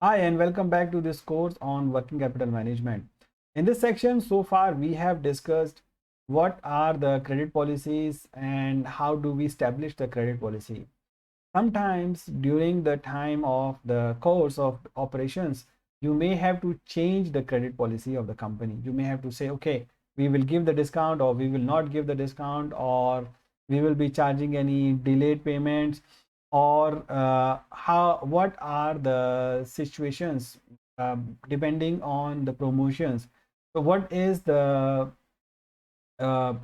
Hi, and welcome back to this course on working capital management. In this section, so far, we have discussed what are the credit policies and how do we establish the credit policy. Sometimes during the time of the course of operations, you may have to change the credit policy of the company. You may have to say, okay, we will give the discount or we will not give the discount, or we will be charging any delayed payments, or what are the situations depending on the promotions. So what is the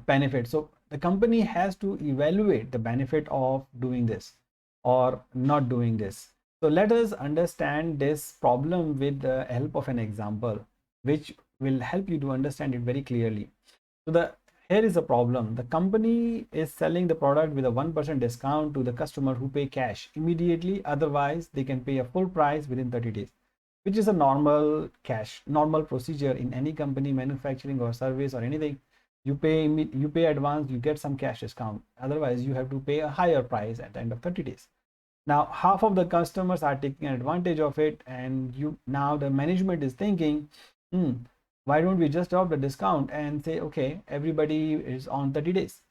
benefit? So the company has to evaluate the benefit of doing this or not doing this. So let us understand this problem with the help of an example, which will help you to understand it very clearly. So here is a problem. The company is selling the product with a 1% discount to the customer who pay cash immediately. Otherwise, they can pay a full price within 30 days, which is a normal procedure in any company, manufacturing or service or anything. You pay advance, you get some cash discount. Otherwise, you have to pay a higher price at the end of 30 days. Now, half of the customers are taking advantage of it, and now the management is thinking, hmm, why don't we just drop the discount and say, okay, everybody is on 30 days.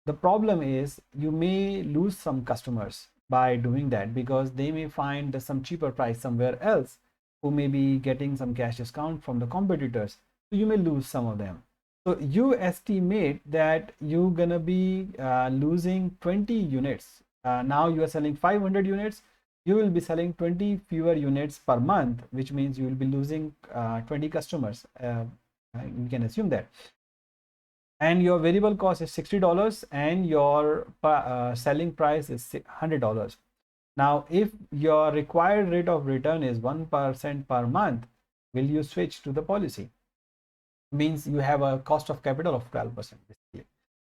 The problem is you may lose some customers by doing that because they may find some cheaper price somewhere else who may be getting some cash discount from the competitors. So you may lose some of them. So you estimate that you're gonna be losing 20 units. Now you are selling 500 units. You will be selling 20 fewer units per month, which means you will be losing 20 customers. You can assume that. And your variable cost is $60 and your selling price is $100. Now, if your required rate of return is 1% per month, will you switch to the policy? Means you have a cost of capital of 12% basically.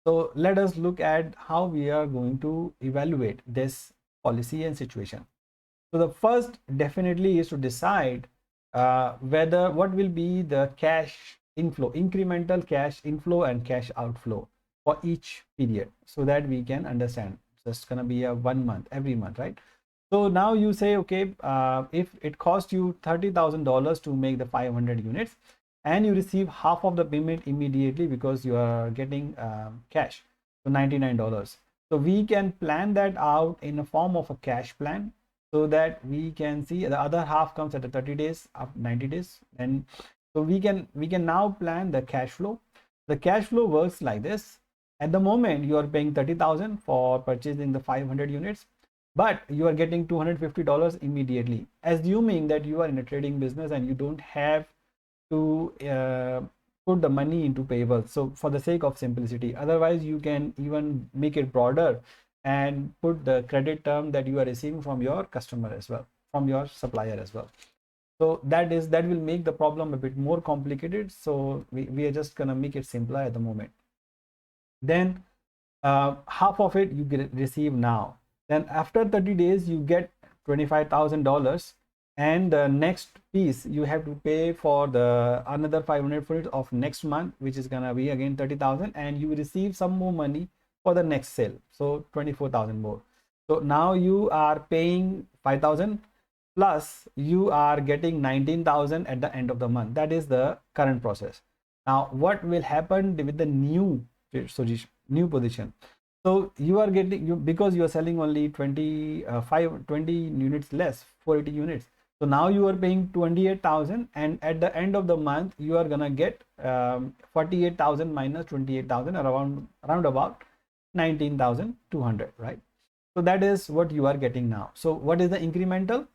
So let us look at how we are going to evaluate this policy and situation. So the first definitely is to decide whether what will be the cash inflow, incremental cash inflow and cash outflow for each period, so that we can understand. Just gonna be a 1 month every month, right? So now you say, okay, if it costs you $30,000 to make the 500 units, and you receive half of the payment immediately because you are getting cash, so $99. So we can plan that out in a form of a cash plan, so that we can see the other half comes at the 30 days, up 90 days. And so we can now plan the cash flow. The cash flow works like this. At the moment, you are paying 30,000 for purchasing the 500 units, but you are getting $250 immediately, assuming that you are in a trading business and you don't have to put the money into payables. So for the sake of simplicity, otherwise you can even make it broader and put the credit term that you are receiving from your customer as well, from your supplier as well. So that will make the problem a bit more complicated. So we are just gonna make it simpler at the moment. Then half of it you receive now. Then after 30 days you get $25,000, and the next piece you have to pay for the another 500 for it of next month, which is gonna be again 30,000, and you receive some more money for the next sale, so 24,000 more. So now you are paying 5,000 plus you are getting 19,000 at the end of the month. That is the current process. Now what will happen with the new position? So you are getting, because you are selling only 20 units less, 480 units. So now you are paying 28,000, and at the end of the month you are gonna get 48,000 minus 28,000, around about 19,200, right? So that is what you are getting now. So what is the incremental?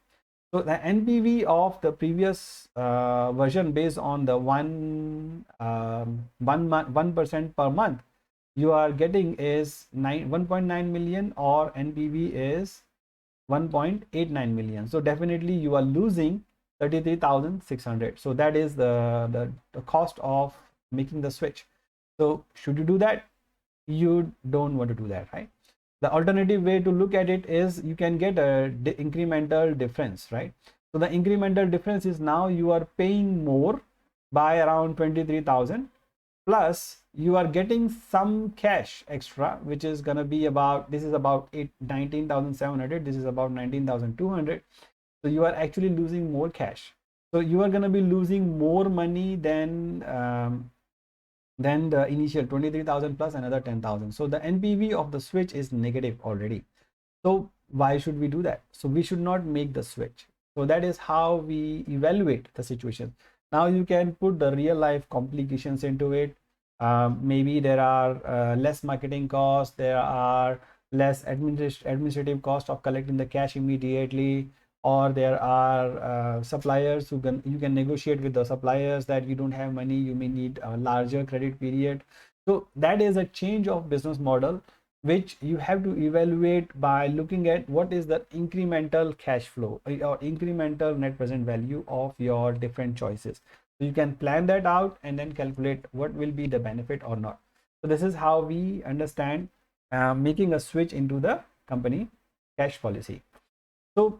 So the NPV of the previous version, based on the 1% per month, you are getting is 1.9 million, or NPV is 1.89 million. So definitely you are losing 33,600. So that is the cost of making the switch. So should you do that? You don't want to do that, right? The alternative way to look at it is you can get a incremental difference, right? So the incremental difference is now you are paying more by around 23,000, plus you are getting some cash extra, which is going to be about, this is about 19,700, this is about 19,200. So you are actually losing more cash. So you are going to be losing more money than the initial 23,000 plus another 10,000. So the NPV of the switch is negative already. So why should we do that? So we should not make the switch. So that is how we evaluate the situation. Now you can put the real life complications into it. Maybe there are less marketing costs, there are less administrative cost of collecting the cash immediately, or there are suppliers who you can negotiate with the suppliers that you don't have money, you may need a larger credit period. So that is a change of business model which you have to evaluate by looking at what is the incremental cash flow or incremental net present value of your different choices. So you can plan that out and then calculate what will be the benefit or not. So this is how we understand making a switch into the company cash policy. So